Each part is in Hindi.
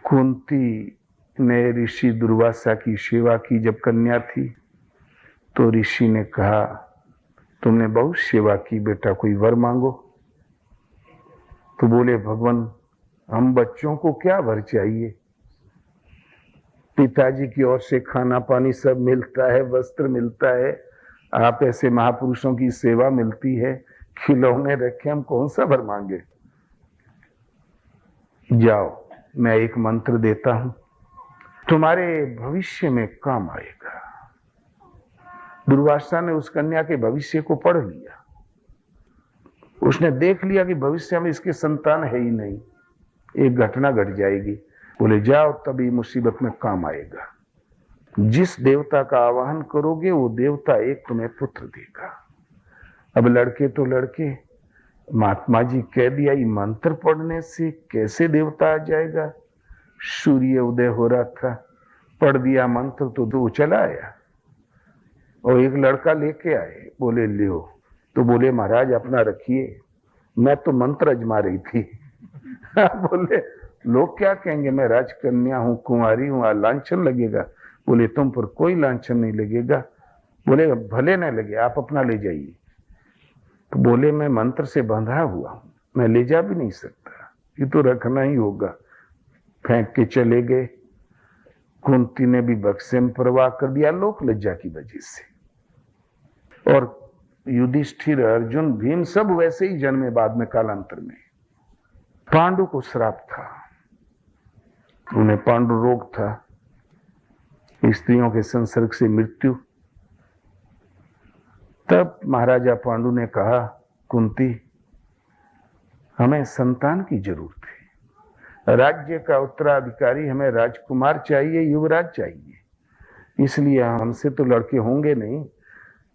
कुंती ने ऋषि दुर्वासा की सेवा की जब कन्या थी, तो ऋषि ने कहा तुमने बहुत सेवा की बेटा, कोई वर मांगो। तो बोले भगवान हम बच्चों को क्या वर चाहिए, पिताजी की ओर से खाना पानी सब मिलता है, वस्त्र मिलता है, आप ऐसे महापुरुषों की सेवा मिलती है, खिलौने रखे, हम कौन सा वर मांगे। जाओ मैं एक मंत्र देता हूं, तुम्हारे भविष्य में काम आएगा। दुर्वासा ने उस कन्या के भविष्य को पढ़ लिया। उसने देख लिया कि भविष्य में इसके संतान है ही नहीं, एक घटना घट जाएगी। बोले जाओ तभी मुसीबत में काम आएगा। जिस देवता का आवाहन करोगे वो देवता एक तुम्हें पुत्र देगा। अब लड़के तो लड़के, महात्मा जी कह दिया ये मंत्र पढ़ने से कैसे देवता आ जाएगा। सूर्य उदय हो रहा था, पढ़ दिया मंत्र तो वो चला आया। और एक लड़का लेके आए, बोले लियो। तो बोले महाराज अपना रखिए, मैं तो मंत्र अजमा रही थी। बोले लोग क्या कहेंगे, मैं राजकन्या हूं, कुंवारी हूं, लांछन लगेगा। बोले तुम पर कोई लांछन नहीं लगेगा। बोले भले न लगे, आप अपना ले जाइए। तो बोले मैं मंत्र से बंधा हुआ हूं, मैं ले जा भी नहीं सकता, ये तो रखना ही होगा। फेंक के चले गए। कुंती ने भी बक्से में परवाह कर दिया लोक लज्जा की वजह से। और युधिष्ठिर, अर्जुन, भीम सब वैसे ही जन्मे बाद में कालांतर में। पांडु को श्राप था, उन्हें पांडु रोग था, स्त्रियों के संसर्ग से मृत्यु। तब महाराजा पांडु ने कहा कुंती हमें संतान की जरूरत है, राज्य का उत्तराधिकारी हमें राजकुमार चाहिए, युवराज चाहिए। इसलिए हमसे तो लड़के होंगे नहीं,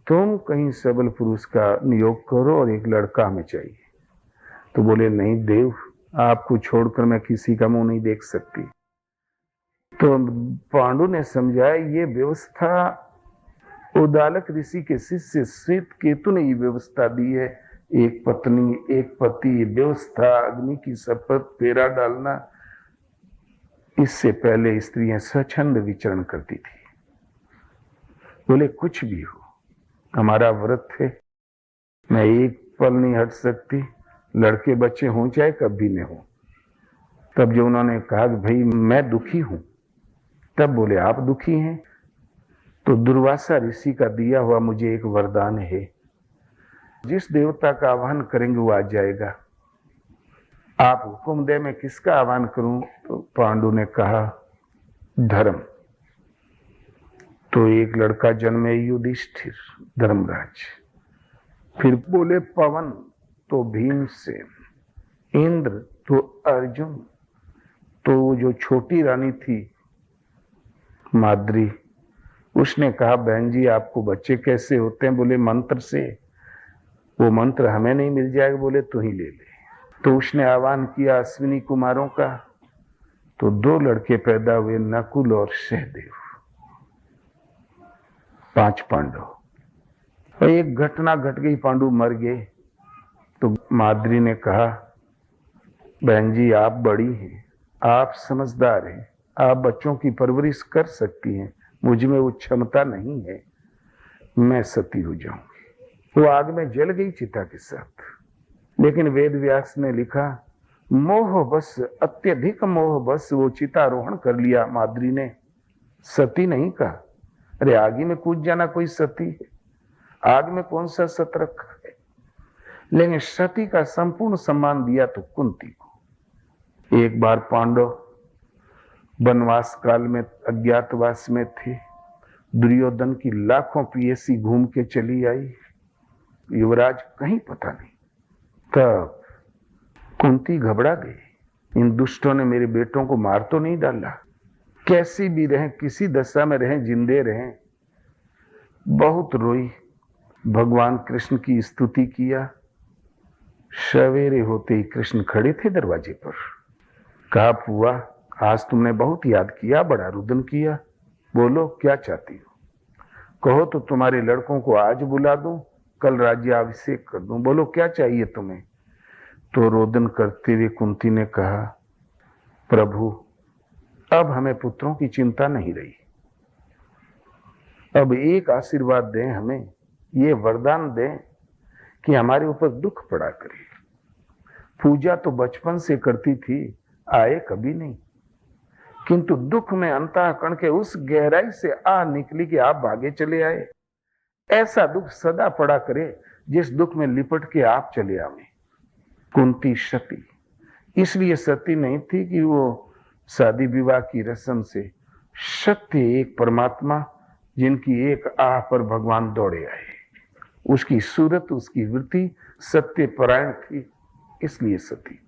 तुम कहीं सबल पुरुष का नियोग करो और एक लड़का हमें चाहिए। तो बोले नहीं देव, आपको छोड़कर मैं किसी का मुंह नहीं देख सकती। तो पांडु ने समझाया ये व्यवस्था उदालक ऋषि के शिष्य श्वेत केतु ने ये व्यवस्था दी है, एक पत्नी एक पति व्यवस्था, अग्नि की शपथ, फेरा डालना। इससे पहले स्त्रियां स्वच्छंद विचरण करती थी। बोले कुछ भी हो, हमारा व्रत है, मैं एक पल नहीं हट सकती, लड़के बच्चे हों चाहे कभी न हो। तब जो उन्होंने कहा कि भाई मैं दुखी हूं, तब बोले आप दुखी हैं तो दुर्वासा ऋषि का दिया हुआ मुझे एक वरदान है, जिस देवता का आह्वान करेंगे वो आ जाएगा। आप हुक्म दे मैं किसका आह्वान करूं। तो पांडु ने कहा धर्म। तो एक लड़का जन्मे युधिष्ठिर, धर्मराज। फिर बोले पवन, तो भीमसेन, इंद्र तो अर्जुन, तो जो छोटी रानी थी माद्री, उसने कहा बहन जी आपको बच्चे कैसे होते हैं। बोले मंत्र से। वो मंत्र हमें नहीं मिल जाएगा। बोले तू ही ले ले। तो उसने आह्वान किया अश्विनी कुमारों का, तो 2 लड़के पैदा हुए, नकुल और सहदेव, 5 पांडव। और एक घटना घट गई, पांडु मर गए। तो माद्री ने कहा बहन जी आप बड़ी हैं, आप समझदार हैं, आप बच्चों की परवरिश कर सकती हैं, मुझ में वो क्षमता नहीं है, मैं सती हो जाऊंगी। वो आग में जल गई चिता के साथ। लेकिन वेद व्यास ने लिखा मोह बस, अत्यधिक मोह बस वो चितारोहण कर लिया माद्री ने, सती नहीं कहा। अरे आगे में कूद जाना कोई सती है, आग में कौन सा सत रखा है। लेकिन सती का संपूर्ण सम्मान दिया तो कुंती को। एक बार पांडव वनवास काल में अज्ञातवास में थे, दुर्योधन की लाखों पीएसी घूम के चली आई, युवराज कहीं पता नहीं। तब कुंती घबरा गई, इन दुष्टों ने मेरे बेटों को मार तो नहीं डाला, कैसी भी रहें, किसी दशा में रहें, जिंदे रहें। बहुत रोई, भगवान कृष्ण की स्तुति किया। सवेरे होते ही कृष्ण खड़े थे दरवाजे पर। कहा पुआ आज तुमने बहुत याद किया, बड़ा रुदन किया, बोलो क्या चाहती हो। कहो तो तुम्हारे लड़कों को आज बुला दूं, कल राज्याभिषेक कर दूं, बोलो क्या चाहिए तुम्हें। तो रोदन करते हुए कुंती ने कहा प्रभु अब हमें पुत्रों की चिंता नहीं रही। अब एक आशीर्वाद दें, हमें ये वरदान दें कि हमारे ऊपर दुख पड़ा करे। पूजा तो बचपन से करती थी, आए कभी नहीं, किंतु दुख में अंतःकरण के उस गहराई से आ निकली कि आप भागे चले आए। ऐसा दुख सदा पड़ा करे जिस दुख में लिपट के आप चले आवे। कुंती सती इसलिए सती नहीं थी कि वो शादी विवाह की रस्म से, सत्य एक परमात्मा जिनकी एक आह पर भगवान दौड़े आए, उसकी सूरत, उसकी वृत्ति सत्य परायण थी, इसलिए सती।